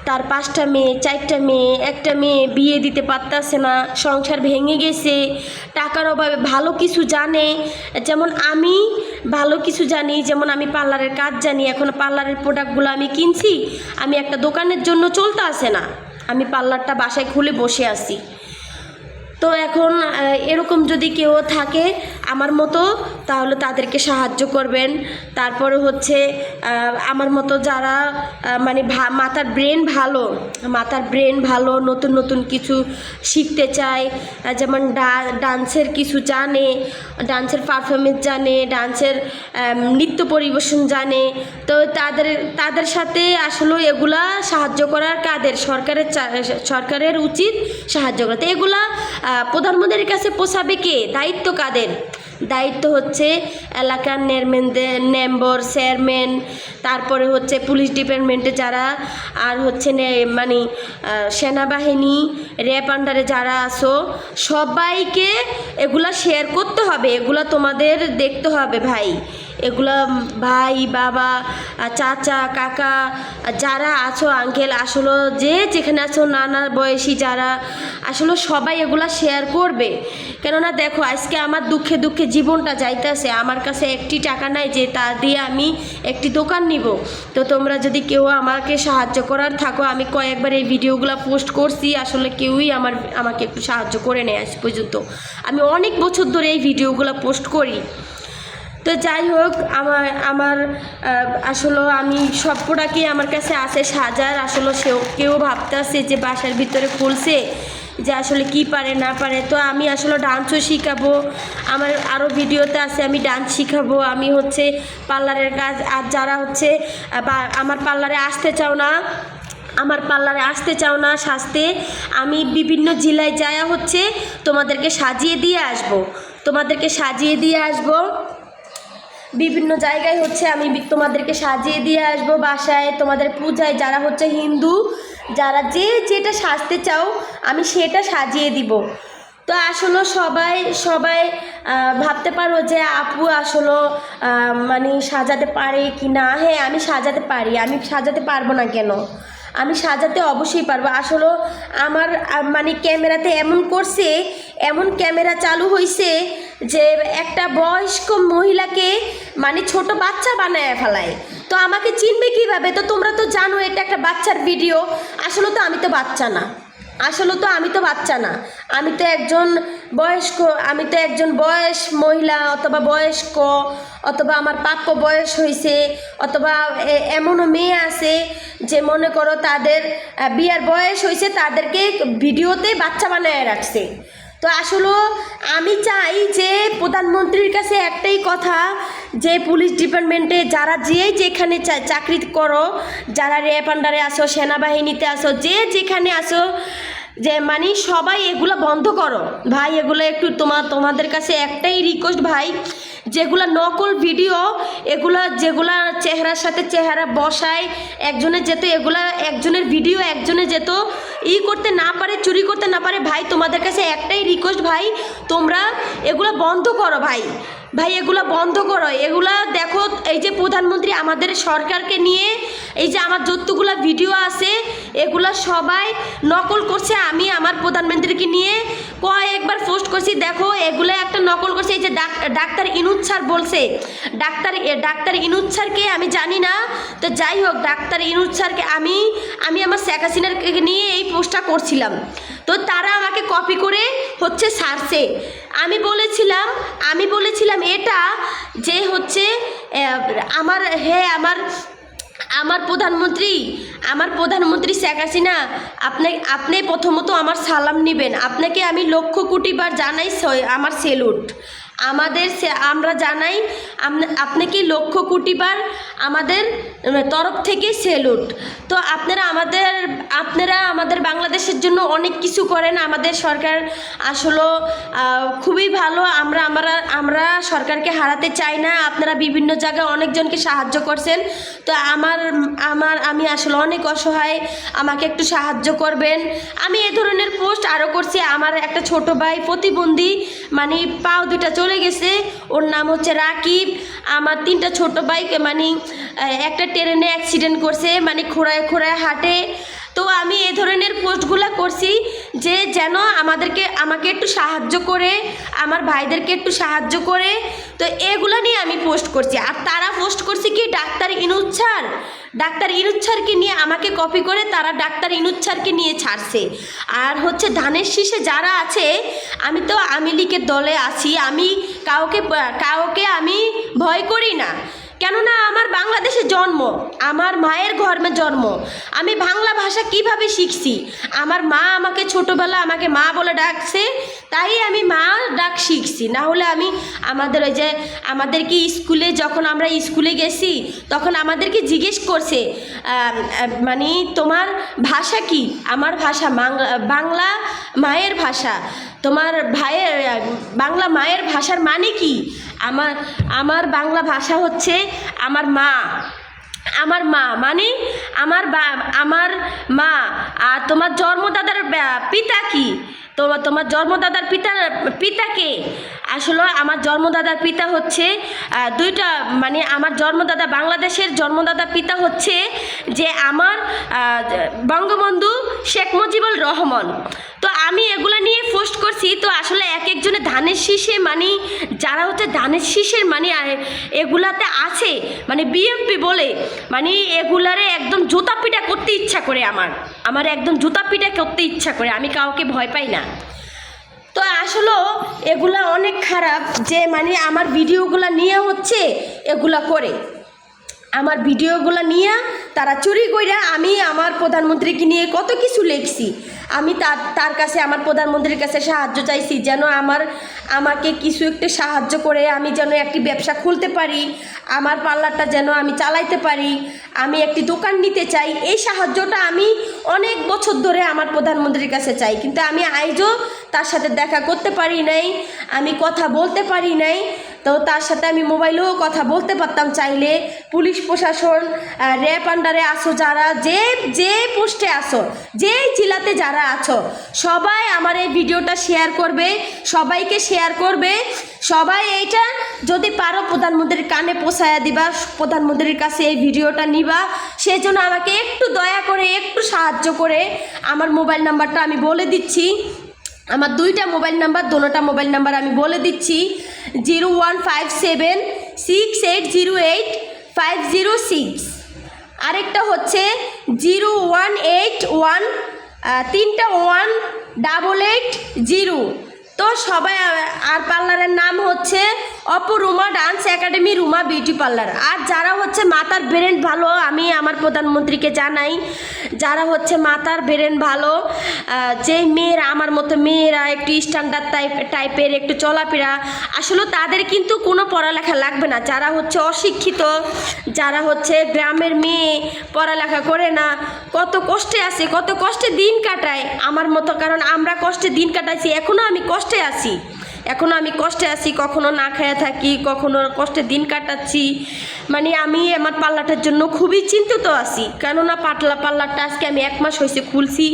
Speaker 1: তার 5টা মেয়ে, 4টা মেয়ে, একটা মেয়ে বিয়ে দিতে পারতেছে না, সংসার ভেঙে গেছে, টাকার অভাবে ভালো কিছু জানে, যেমন আমি ভালো কিছু জানি, যেমন আমি পার্লারের কাজ জানি। এখন পার্লারের প্রোডাক্টগুলো আমি কিনছি, আমি একটা দোকানের জন্য চলতে আসে না, আমি পার্লারটা বাসায় খুলে বসে আছি। তো তো এখন এরকম যদি কেউ থাকে আমার মতো, তাহলে তাদেরকে সাহায্য করবেন। তারপরে হচ্ছে আমার মতো যারা মানে মাথার ব্রেন ভালো, নতুন নতুন কিছু শিখতে চায়, যেমন ডান্সের কিছু জানে, ডান্সের পারফরমেন্স জানে, ডান্সের নৃত্য পরিবেশন জানে, তো তাদের সাথে আসলে এগুলা সাহায্য করার কাদের সরকারের উচিত সাহায্য করা। তো এগুলা প্রধানমন্ত্রীর কাছে পৌঁছাবে কে? দায়িত্ব কাদের? দায়িত্ব হচ্ছে এলাকার মেম্বার, চেয়ারম্যান, তারপরে হচ্ছে পুলিশ ডিপার্টমেন্টে যারা, আর হচ্ছে মানে সেনাবাহিনী, র্যাব আন্ডারে যারা আছো, সবাইকে এগুলা শেয়ার করতে হবে। এগুলা তোমাদের দেখতে হবে ভাই। এগুলা ভাই, বাবা, চাচা, কাকা যারা আছো, আঙ্কেল, আসলে যেখানে আছো, নানা বয়সী যারা, আসলে সবাই এগুলা শেয়ার করবে। কেননা দেখো, আজকে আমার দুঃখে দুঃখে জীবনটা যাইতেছে, আমার কাছে একটি টাকা নাই যে তা দিয়ে আমি একটি দোকান নিব। তো তোমরা যদি কেউ আমাকে সাহায্য করার থাকো, আমি কয়েকবার এই ভিডিওগুলো পোস্ট করছি, আসলে কেউই আমাকে একটু সাহায্য করে নেয় আজ পর্যন্ত। আমি অনেক বছর ধরে এই ভিডিওগুলো পোস্ট করি। তো যাই হোক, আমার আসলে আমি সব প্রোডাক্টই আমার কাছে আছে সাজার। আসলে কেউ ভাবতে আসে যে বাসার ভিতরে খুলছে, যে আসলে কি পারে না পারে। তো আমি আসলে ডান্সও শিখাবো, আমার আরও ভিডিওতে আছে আমি ডান্স শিখাবো। আমি হচ্ছে পার্লারের কাজ, আর যারা হচ্ছে আমার পার্লারে আসতে চাও না সাজতে, আমি বিভিন্ন জেলায় যায়া হচ্ছে তোমাদেরকে সাজিয়ে দিয়ে আসবো। বিভিন্ন জায়গায় হচ্ছে আমি তোমাদেরকে সাজিয়ে দিয়ে আসবো বাসায়, তোমাদের পূজায় যারা হচ্ছে হিন্দু, যারা যেটা সাজতে চাও আমি সেটা সাজিয়ে দিব। তো আসলে সবাই ভাবতে পারো যে আপু আসলে মানে সাজাতে পারে কি না। হ্যাঁ, আমি সাজাতে পারি, আমি সাজাতে পারবো না কেন? আমি সাজাতে অবশ্যই পারবো। আসলে আমার মানে ক্যামেরাতে এমন ক্যামেরা চালু হয়েছে যে একটা বয়স্ক মহিলাকে মানে ছোট বাচ্চা বানায় ফেলায়। তো আমাকে চিনবে কিভাবে? তো তোমরা তো জানো এটা একটা বাচ্চার ভিডিও। আসলে তো আমি তো বাচ্চা না, আমি তো একজন বয়স মহিলা, অথবা বয়স্ক, অথবা আমার প্রাপ্য বয়স হয়েছে, অথবা এমনও মেয়ে আছে যে মনে করো তাদের বিয়ার বয়স হয়েছে, তাদেরকে ভিডিওতে বাচ্চা বানায় রাখছে। তো আসলে আমি চাই যে প্রধানমন্ত্রীর কাছে একটাই কথা, যে পুলিশ ডিপার্টমেন্টে যারা যেখানে চাকরি করো, যারা র্যাব আন্ডারে আসো, সেনাবাহিনীতে আসো, যেখানে আসো, যে মানে সবাই এগুলো বন্ধ করো ভাই। এগুলো একটু তোমাদের কাছে একটাই রিকোয়েস্ট ভাই, যেগুলো নকল ভিডিও, যেগুলা চেহারার সাথে চেহারা বসায় একজনের ভিডিও একজনে যেত করতে না পারে, চুরি করতে না পারে। ভাই তোমাদের কাছে একটাই রিকোয়েস্ট ভাই, তোমরা এগুলো বন্ধ করো ভাই, এগুলো বন্ধ করো। এগুলা দেখো, এই যে প্রধানমন্ত্রী আমাদের সরকারকে নিয়ে এই যে আমার যতগুলা ভিডিও আছে এগুলা সবাই নকল করছে। আমি আমার প্রধানমন্ত্রীকে নিয়ে কয়েকবার পোস্ট করছি, দেখো এগুলো একটা নকল করছে। এই যে ডাক্তার ইনুজ স্যার বলছে, ডাক্তার ইনুজ স্যারকে আমি জানি না, তো যাই হোক, ডাক্তার ইনুজ স্যারকে আমি আমার শেখ হাসিনার নিয়ে এই পোস্টটা করছিলাম, তো তারা আমাকে কপি করে হচ্ছে ছাড়ছে। আমি বলেছিলাম এটা যে হচ্ছে আমার প্রধানমন্ত্রী শেখ হাসিনা, আপনি প্রথমত আমার সালাম নেবেন, আপনাকে আমি লক্ষ কোটি বার জানাই আমার সেলুট। আমরা জানাই আপনাকে লক্ষ কোটি বার আমাদের তরফ থেকে সেলুট। তো আপনারা আমাদের বাংলাদেশের জন্য অনেক কিছু করেন। আমাদের সরকার আসলে খুবই ভালো। আমরা সরকারকে হারাতে চাই না। আপনারা বিভিন্ন জায়গায় অনেকজনকে সাহায্য করছেন। তো আমি আসলে অনেক অসহায়, আমাকে একটু সাহায্য করবেন। আমি এ ধরনের পোস্ট আরও করছি। আমার একটা ছোট ভাই প্রতিবন্ধী, মানে পাও দুটা চলে গেছে, ওর নাম হচ্ছে রাকিব। আমার 3টা ছোট ভাই মানে একটা ট্রেনে অ্যাক্সিডেন্ট করছে, মানে খোঁড়ায় হাঁটে। তো আমি এই ধরনের পোস্টগুলো করছি যে যেন আমাকে একটু সাহায্য করে, আমার ভাইদেরকে একটু সাহায্য করে। তো এগুলো নিয়ে আমি পোস্ট করছি। আর তারা পোস্ট করছে কি ডাক্তার ইনুজ স্যারকে নিয়ে আমাকে কপি করে তারা ডাক্তার ইনুজ স্যারকে নিয়ে ছাড়ছে। আর হচ্ছে ধানের শীষে যারা আছে, আমি তো আওয়ামী লীগের দলে আছি, আমি কাউকে আমি ভয় করি না। কেননা আমার বাংলাদেশে জন্ম, আমার মায়ের ঘরে জন্ম। আমি বাংলা ভাষা কিভাবে শিখছি? আমার মা আমাকে ছোটোবেলা আমাকে মা বলে ডাকছে, তাই আমি মা ডাক শিখছি। না হলে আমি আমাদেরকে স্কুলে যখন আমরা স্কুলে গেছি তখন আমাদেরকে জিজ্ঞেস করছে মানে তোমার ভাষা কি? আমার ভাষা বাংলা মায়ের ভাষা। তোমার বাংলা মায়ের ভাষার মানে কি? আমার বাংলা ভাষা হচ্ছে আমার মা মানে আমার মা। আর তোমার জন্মদাতার পিতা কি? তোমার জন্মদাতার পিতাকে আসলে আমার জন্মদাতার পিতা হচ্ছে দুইটা, মানে আমার জন্মদাতা বাংলাদেশের জন্মদাতা পিতা হচ্ছে যে আমার বঙ্গবন্ধু শেখ মুজিবুর রহমান। তো আমি এগুলো নিয়ে পোস্ট করছি। তো আসলে এক একজনের ধানের শীষে মানে যারা হচ্ছে ধানের শীষের মানে এগুলাতে আছে মানে বিএমপি বলে, মানে এগুলারে একদম জুতা পিটা করতে ইচ্ছা করে, আমার একদম জুতা পিটা করতে ইচ্ছা করে। আমি কাউকে ভয় পাই না। তো আসলে এগুলা অনেক খারাপ যে মানে আমার ভিডিওগুলো নিয়ে হচ্ছে এগুলা করে, আমার ভিডিওগুলো নিয়ে তারা চুরি কইরা। আমি আমার প্রধানমন্ত্রীকে নিয়ে কত কিছু লিখছি। আমি তার কাছে আমার প্রধানমন্ত্রীর কাছে সাহায্য চাইছি যেন আমাকে কিছু একটু সাহায্য করে আমি যেন একটি ব্যবসা খুলতে পারি, আমার পার্লারটা যেন আমি চালাইতে পারি, আমি একটি দোকান নিতে চাই। এই সাহায্যটা আমি অনেক বছর ধরে আমার প্রধানমন্ত্রীর কাছে চাই, কিন্তু আমি আজও তার সাথে দেখা করতে পারি নাই, আমি কথা বলতে পারি নাই। তো তার সাথে আমি মোবাইলেও কথা বলতে পারতাম চাইলে। পুলিশ প্রশাসন, র্যাব আন্ডারে আসো যারা, যে পোস্টে আসো, যে জেলাতে যারা আছো, সবাই আমার এই ভিডিওটা শেয়ার করবে, সবাইকে শেয়ার করবে। সবাই এইটা যদি পারো প্রধানমন্ত্রীর কানে পৌঁছায়া দিবা, প্রধানমন্ত্রীর কাছে এই ভিডিওটা নিবা। সেই জন্য আমাকে একটু দয়া করে একটু সাহায্য করে আমার মোবাইল নাম্বারটা আমি বলে দিচ্ছি। আমার দুইটা মোবাইল নাম্বার, দোনোটা মোবাইল নাম্বার আমি বলে দিচ্ছি। 015768085006, আরেকটা হচ্ছে 0181 3টা 18880। তো সবাই, আর পার্লারের নাম হচ্ছে Aparuma dance academy, Ruma beauty parlour. আর যারা হচ্ছে মাথার ব্রেন ভালো, আমি আমার প্রধানমন্ত্রীকে জানাই, যারা হচ্ছে মাথার ব্রেন ভালো, যে মেয়েরা আমার মতো মেয়েরা একটু স্ট্যান্ডার্ড টাইপের একটু চলাফেরা, আসলে তাদের কিন্তু কোনো পড়ালেখা লাগবে না। যারা হচ্ছে অশিক্ষিত, যারা হচ্ছে গ্রামের মেয়ে, পড়ালেখা করে না, কত কষ্টে আছে, কত কষ্টে দিন কাটায় আমার মতো। কারণ আমরা কষ্টে দিন কাটাইছি, এখনও আমি কষ্টে আছি, কখনো না খায়া থাকি, কখনো কষ্টে দিন কাটাচ্ছি। মানে আমি আমার পার্লারটার জন্য খুবই চিন্তিত আছি। কেননা পার্লারটা আজকে আমি 1 মাস হয়েছে খুলছি,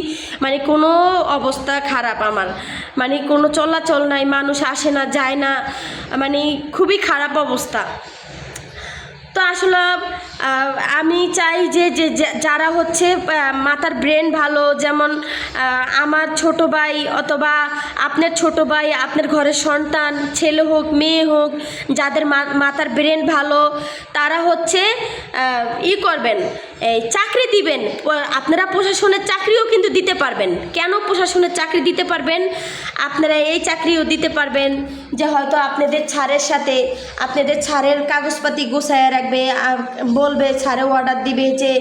Speaker 1: মানে কোনো অবস্থা খারাপ আমার, মানে কোনো চলাচল নাই, মানুষ আসে না যায় না, মানে খুবই খারাপ অবস্থা। তো আসলে আমি চাই যে যারা হচ্ছে মাথার ব্রেন ভালো, যেমন আমার ছোট ভাই অথবা আপনার ছোট ভাই, আপনার ঘরের সন্তান, ছেলে হোক মেয়ে হোক, যাদের মাথার ব্রেন ভালো, তারা হচ্ছে করবেন, এই চাকরি দিবেন। আপনারা প্রশাসনের চাকরিও কিন্তু দিতে পারবেন। কেন প্রশাসনের চাকরি দিতে পারবেন? আপনারা এই চাকরিও দিতে পারবেন যে হয়তো আপনাদের ছাড়ের সাথে আপনাদের ছাড়ের কাগজপাতি গোছায় রাখবে, বলবে ছাড়ে অর্ডার দিবে যে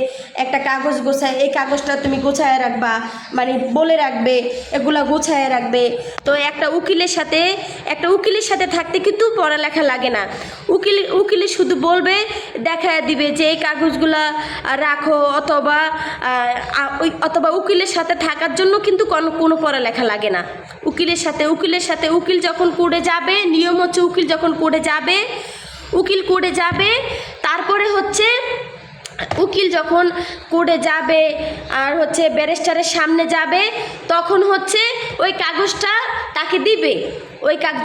Speaker 1: একটা কাগজ গোছায়, এই কাগজটা তুমি গোছায় রাখবা, মানে বলে রাখবে, এগুলা গোছায় রাখবে। তো একটা উকিলের সাথে থাকতে কিন্তু পড়ালেখা লাগে না। উকিলে শুধু বলবে, দেখায় দিবে যে এই কাগজগুলা রাখো, অথবা উকিলের সাথে থাকার জন্য কিন্তু কোনো পড়ালেখা লাগে না। উকিলের সাথে উকিল যখন কোর্টে যাবে, নিয়ম হচ্ছে উকিল যখন উকিল কোর্টে যাবে, তারপরে হচ্ছে উকিল যখন কোর্টে যাবে আর হচ্ছে ব্যারিস্টারের সামনে যাবে, তখন হচ্ছে ওই কাগজটা তাকে দিবে।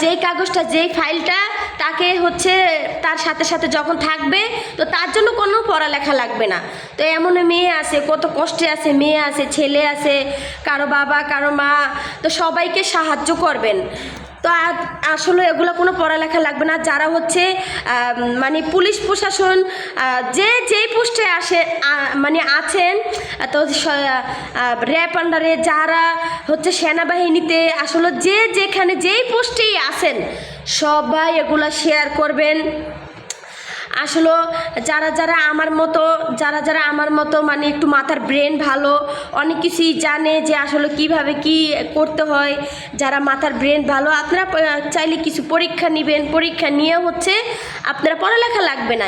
Speaker 1: যেই কাগজটা, যেই ফাইলটা তাকে হচ্ছে তার সাথে সাথে যখন থাকবে তো তার জন্য কোনো পড়ালেখা লাগবে না। তো এমন মেয়ে আছে, কত কষ্টে আছে, মেয়ে আছে, ছেলে আছে, কারো বাবা কারো মা, তো সবাইকে সাহায্য করবেন। তো আসলে এগুলো কোনো পড়ালেখা লাগবে না। যারা হচ্ছে মানে পুলিশ প্রশাসন যে যেই পোস্টে আসে মানে আছেন, তো র্যাব আন্ডারে যারা হচ্ছে সেনাবাহিনীতে, আসলে যে যেখানে যেই পোস্টেই আছেন সবাই এগুলো শেয়ার করবেন। আসলে যারা আমার মতো মানে একটু মাথার ব্রেন ভালো, অনেক কিছুই জানে যে আসলে কিভাবে কি করতে হয়, যারা মাথার ব্রেন ভালো, আপনারা চাইলে কিছু পরীক্ষা নেবেন। পরীক্ষা নিয়ে হচ্ছে আপনারা পড়ালেখা লাগবে না।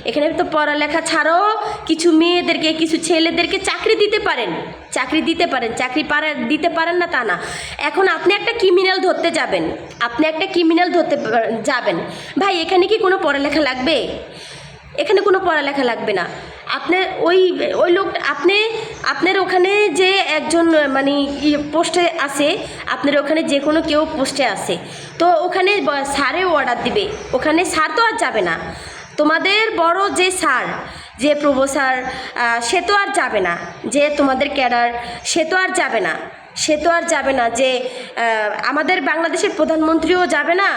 Speaker 1: এখানে তো পড়ালেখা ছাড়াও কিছু মেয়েদেরকে, কিছু ছেলেদেরকে চাকরি দিতে পারেন। চাকরি দিতে পারেন না তা না। এখন আপনি একটা ক্রিমিনাল ধরতে যাবেন, ভাই এখানে কি কোনো পড়ালেখা লাগবে? এখানে কোনো পড়ালেখা লাগবে না। আপনার ওই লোক আপনার ওখানে যে একজন মানে পোস্টে আছে, আপনার ওখানে যে কোনো কেউ পোস্টে আছে, তো ওখানে স্যারে অর্ডার দিবে, ওখানে স্যার তো আর যাবে না। তোমাদের বড় যে স্যার, যে প্রফেসর, সে তো আর যাবে না। যে তোমাদের ক্যাডার, সে তো আর যাবে না। যে আমাদের বাংলাদেশের প্রধানমন্ত্রীও যাবে না,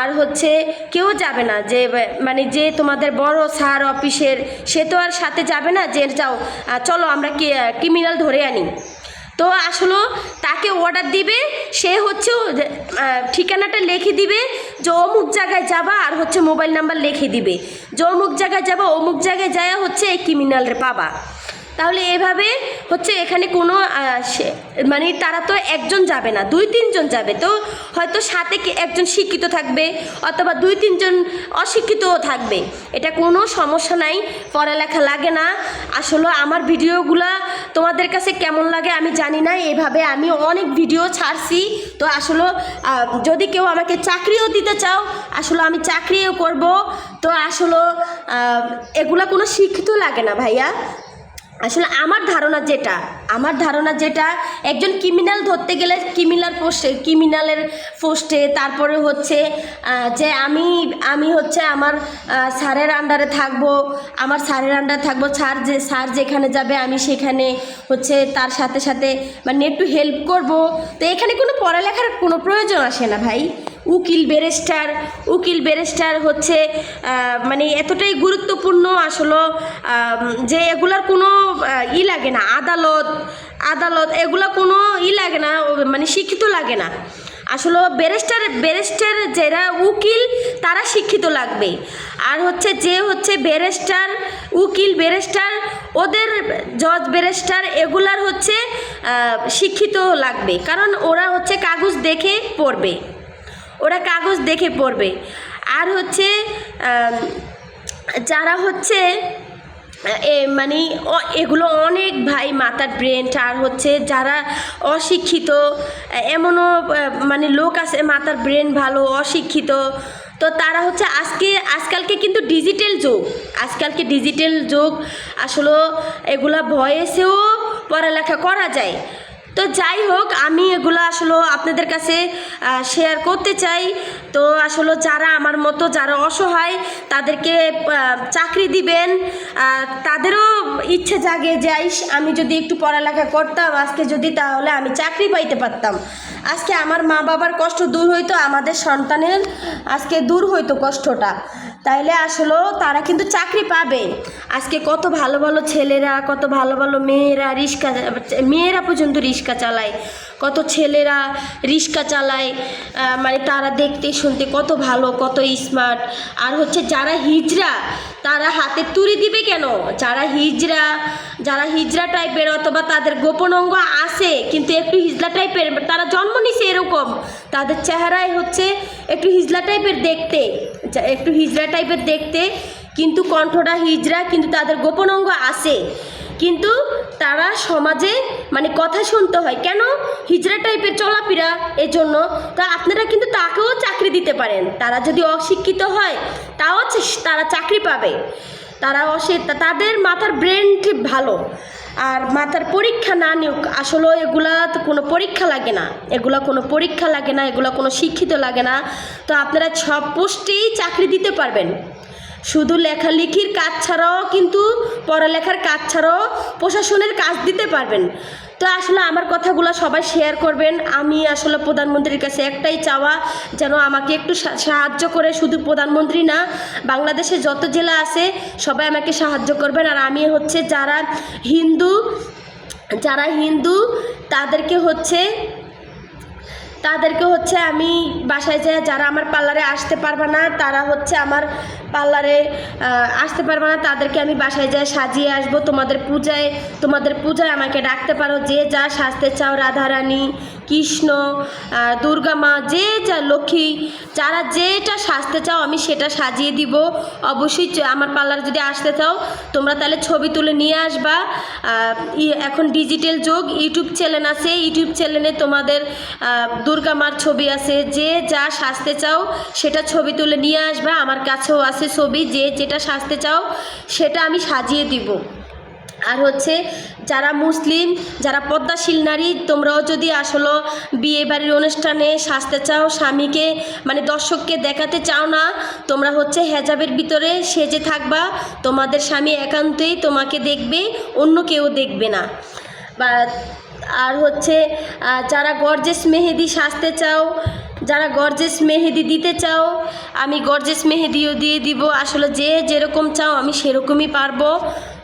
Speaker 1: আর হচ্ছে কেউ যাবে না। যে মানে যে তোমাদের বড় স্যার অফিসের, সে তো আর সাথে যাবে না যে যাও চলো আমরা ক্রিমিনাল ধরে আনি। তো আসলে তাকে অর্ডার দিবে, সে হচ্ছে ঠিকানাটা লিখে দিবে যে অমুক জায়গায় যাবা, আর হচ্ছে মোবাইল নাম্বার লিখে দিবে যে অমুক জায়গায় যাবা, অমুক জায়গায় যায় হচ্ছে এই ক্রিমিনালের পাবা। তাহলে এভাবে হচ্ছে এখানে কোনো মানে তারা তো একজন যাবে না, 2-3 জন যাবে। তো হয়তো সাথে একজন শিক্ষিত থাকবে, অথবা 2-3 জন অশিক্ষিতও থাকবে। এটা কোনো সমস্যা নাই, পড়ালেখা লাগে না। আসলে আমার ভিডিওগুলা তোমাদের কাছে কেমন লাগে আমি জানি না। এভাবে আমি অনেক ভিডিও ছাড়ছি। তো আসলে যদি কেউ আমাকে চাকরিও দিতে চাও, আসলে আমি চাকরিও করব। তো আসলে এগুলা কোনো শিক্ষিত লাগে না ভাইয়া। আসলে আমার ধারণা যেটা একজন ক্রিমিনাল ধরতে গেলে ক্রিমিনালের পোস্টে, তারপরে হচ্ছে যে আমি হচ্ছে আমার স্যারের আন্ডারে থাকবো, স্যার যেখানে যাবে আমি সেখানে হচ্ছে তার সাথে সাথে মানে একটু হেল্প করব। তো এখানে কোনো পড়ালেখার কোনো প্রয়োজন আসে না ভাই। উকিল ব্যারিস্টার হচ্ছে মানে এতটাই গুরুত্বপূর্ণ আসলে যে এগুলার কোনো লাগে না। আদালত এগুলো কোনো লাগে না, মানে শিক্ষিত লাগে না। আসলে ব্যারিস্টার যারা উকিল তারা শিক্ষিত লাগবে। আর হচ্ছে যে হচ্ছে উকিল ব্যারিস্টার, ওদের জজ ব্যারিস্টার এগুলার হচ্ছে শিক্ষিত লাগবে, কারণ ওরা হচ্ছে কাগজ দেখে পড়বে। আর হচ্ছে যারা হচ্ছে মানে এগুলো অনেক ভাই মাথার ব্রেন। আর হচ্ছে যারা অশিক্ষিত, এমনও মানে লোক আছে মাথার ব্রেন ভালো অশিক্ষিত, তো তারা হচ্ছে আজকালকে কিন্তু ডিজিটাল যুগ। আসলে এগুলা ভয়েসেও পড়ালেখা করা যায়। তো যাই হোক, আমি এগুলো আসলে আপনাদের কাছে শেয়ার করতে চাই। তো আসলে যারা আমার মতো যারা অসহায় তাদেরকে চাকরি দিবেন, তাদেরও ইচ্ছে জাগে যে আমি যদি একটু পড়ালেখা করতাম আজকে, তাহলে আমি চাকরি পাইতে পারতাম। আজকে আমার মা বাবার কষ্ট দূর হইতো, আমাদের সন্তানের আজকে দূর হইতো কষ্টটা। তাইলে আসলে তারা কিন্তু চাকরি পাবে। আজকে কত ভালো ভালো ছেলেরা, কত ভালো ভালো মেয়েরা পর্যন্ত রিক্সা চালায়, কত ছেলেরা রিক্সা চালায়, মানে তারা দেখতে শুনতে কত ভালো, কত স্মার্ট। আর হচ্ছে যারা হিজড়া, তারা হাতে তুড়ি দিবে কেন? যারা হিজড়া টাইপের, অথবা তাদের গোপন অঙ্গ আছে কিন্তু একটু হিজড়া টাইপের, তারা জন্ম নিছে এরকম, তাদের চেহারায় হচ্ছে একটু হিজড়া টাইপের দেখতে, কিন্তু কণ্ঠটা হিজড়া, কিন্তু তাদের গোপন অঙ্গ আছে, কিন্তু তারা সমাজে মানে কথা শুনতে হয় কেন? হিজড়া টাইপের চলাফেরা, এজন্য। তো আপনারা কিন্তু তাকেও চাকরি দিতে পারেন। তারা যদি অশিক্ষিত হয় তাও তারা চাকরি পাবে। তাদের মাথার ব্রেন ঠিক ভালো। আর মাথার পরীক্ষা না নিক, আসলে এগুলা তো কোনো পরীক্ষা লাগে না, এগুলা কোনো পরীক্ষা লাগে না, এগুলা কোনো শিক্ষিত লাগে না। তো আপনারা সব পোস্টেই চাকরি দিতে পারবেন, শুধু লেখালেখির কাজ ছাড়াও কিন্তু পড়ালেখার কাজ ছাড়াও প্রশাসনের কাজ দিতে পারবেন। তো আসলে আমার কথাগুলো সবাই শেয়ার করবেন। আমি আসলে প্রধানমন্ত্রীর কাছে একটাই চাওয়া, যেন আমাকে একটু সাহায্য করে, শুধু প্রধানমন্ত্রী না, বাংলাদেশে যত জেলা আছে সবাই আমাকে সাহায্য করবেন। আর আমি হচ্ছে যারা হিন্দু তাদেরকে হচ্ছে আমি বাসায় যাই, যারা আমার পার্লারে আসতে পারবে না, তারা হচ্ছে আমার পার্লারে আসতে পারবে না, তাদেরকে আমি বাসায় যাই সাজিয়ে আসবো। তোমাদের পূজায় আমাকে ডাকতে পারো, যে যা সাজতে চাও, রাধারানী, কৃষ্ণ, দুর্গা মা, যে যা লক্ষ্মী, যারা যেটা সাজতে চাও আমি সেটা সাজিয়ে দিব। অবশ্যই আমার পার্লারে যদি আসতে চাও তোমরা তাহলে ছবি তুলে নিয়ে আসবা। এখন ডিজিটাল যুগ, ইউটিউব চ্যানেল আছে, ইউটিউব চ্যানেলে তোমাদের দুর্গা মার ছবি আছে, যে যা সাজতে চাও সেটা ছবি তুলে নিয়ে আসবা। আমার কাছেও আছে ছবি, যে যেটা সাজতে চাও সেটা আমি সাজিয়ে দিব। আর হচ্ছে যারা মুসলিম, যারা পদ্মাশীল নারী, তোমরাও যদি আসলে বিয়ে বাড়ির অনুষ্ঠানে সাজতে চাও, স্বামীকে মানে দর্শককে দেখাতে চাও না, তোমরা হচ্ছে হেজাবের ভিতরে সেজে থাকবা, তোমাদের স্বামী একান্তই তোমাকে দেখবে, অন্য কেউ দেখবে না। বা আর হচ্ছে যারা গর্জেস মেহেদি সাজতে চাও, যারা গর্জেস মেহেদি দিতে চাও, আমি গর্জেস মেহেদিও দিয়ে দিব। আসলে যে যেরকম চাও আমি সেরকমই পারবো।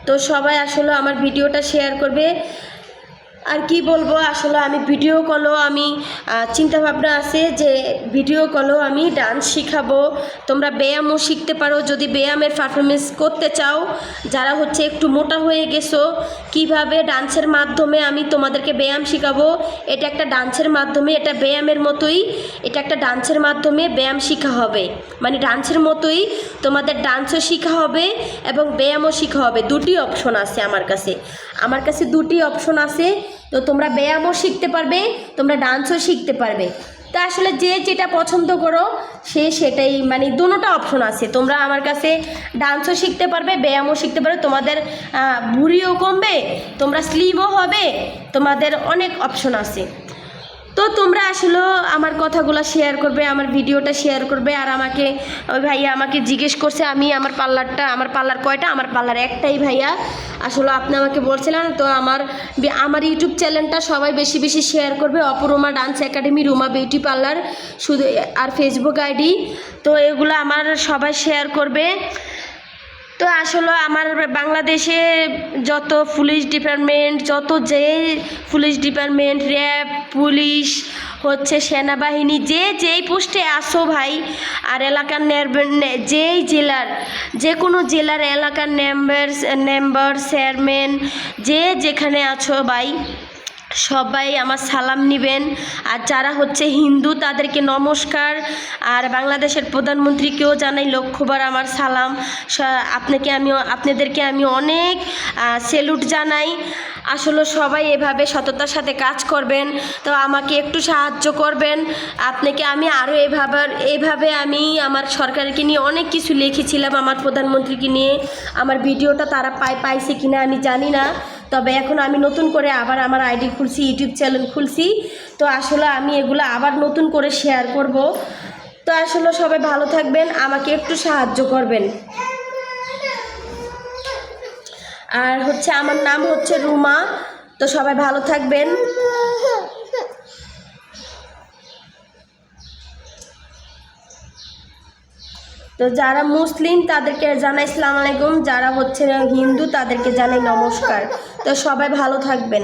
Speaker 1: তো সবাই আসলে আমার ভিডিওটা শেয়ার করবে। আর কি বলবো, আসলে আমি ভিডিও কলও আমি চিন্তাভাবনা আছে যে ভিডিও কলও আমি ডান্স শিখাবো। তোমরা ব্যায়ামও শিখতে পারো যদি ব্যায়ামের পারফরমেন্স করতে চাও। যারা হচ্ছে একটু মোটা হয়ে গেছো, কিভাবে ডান্সের মাধ্যমে আমি তোমাদেরকে ব্যায়াম শিখাবো। এটা একটা ডান্সের মাধ্যমে, এটা ব্যায়ামের মতোই, এটা একটা ডান্সের মাধ্যমে ব্যায়াম শেখা হবে। মানে ডান্সের মতোই তোমাদের ডান্সও শেখা হবে এবং ব্যায়ামও শেখা হবে। দুটি অপশন আছে আমার কাছে দুটি অপশন আছে। তো তোমরা ব্যায়ামও শিখতে পারবে, তোমরা ডান্সও শিখতে পারবে। তো আসলে যে যেটা পছন্দ করো সেটাই, মানে দুটোটা অপশন আছে। তোমরা আমার কাছে ডান্সও শিখতে পারবে, ব্যায়ামও শিখতে পারবে, তোমাদের ভুঁড়িও কমবে, তোমরা স্লিমও হবে, তোমাদের অনেক অপশন আছে। তো তোমরা আসলে আমার কথাগুলো শেয়ার করবে, আমার ভিডিওটা শেয়ার করবে। আর আমাকে ওই ভাইয়া আমাকে জিজ্ঞেস করছে আমার পার্লার কয়টা, আমার পার্লার একটাই ভাইয়া। আসলে আপনি আমাকে বলছিলেন, তো আমার ইউটিউব চ্যানেলটা সবাই বেশি বেশি শেয়ার করবে, Aparuma dance academy, Ruma beauty parlour শুধু, আর ফেসবুক আইডি। তো এগুলো আমার সবাই শেয়ার করবে। তো আসলে আমার বাংলাদেশে যত পুলিশ ডিপার্টমেন্ট, র্যাব, পুলিশ হচ্ছে সেনাবাহিনী, যেই পোস্টে আসো ভাই, আর এলাকার যে কোনো জেলার এলাকার মেম্বার, চেয়ারম্যান, যেখানে আছো ভাই, সবাই আমার সালাম নেবেন। আর যারা হচ্ছে হিন্দু তাদেরকে নমস্কার। আর বাংলাদেশের প্রধানমন্ত্রীকেও জানাই লক্ষবার আমার সালাম। আপনাদেরকে আমি অনেক স্যালুট জানাই। আসলে সবাই এভাবে সততার সাথে কাজ করবেন। তো আমাকে একটু সাহায্য করবেন। আমি আরও এইভাবে আমি আমার সরকারকে নিয়ে অনেক কিছু লিখেছিলাম, আমার প্রধানমন্ত্রীকে নিয়ে। আমার ভিডিওটা তারা পাইছে কিনা আমি জানি না, তবে এখন আমি নতুন করে আবার আমার আইডি খুলছি, ইউটিউব চ্যানেল খুলছি। তো আসলে আমি এগুলো আবার নতুন করে শেয়ার করব। তো আসলে সবাই ভালো থাকবেন, আমাকে একটু সাহায্য করবেন। আর হচ্ছে আমার নাম হচ্ছে রুমা। তো সবাই ভালো থাকবেন। তো যারা মুসলিম তাদেরকে জানাই আসসালামু আলাইকুম, যারা হচ্ছে হিন্দু তাদেরকে জানাই নমস্কার। তো সবাই ভালো থাকবেন।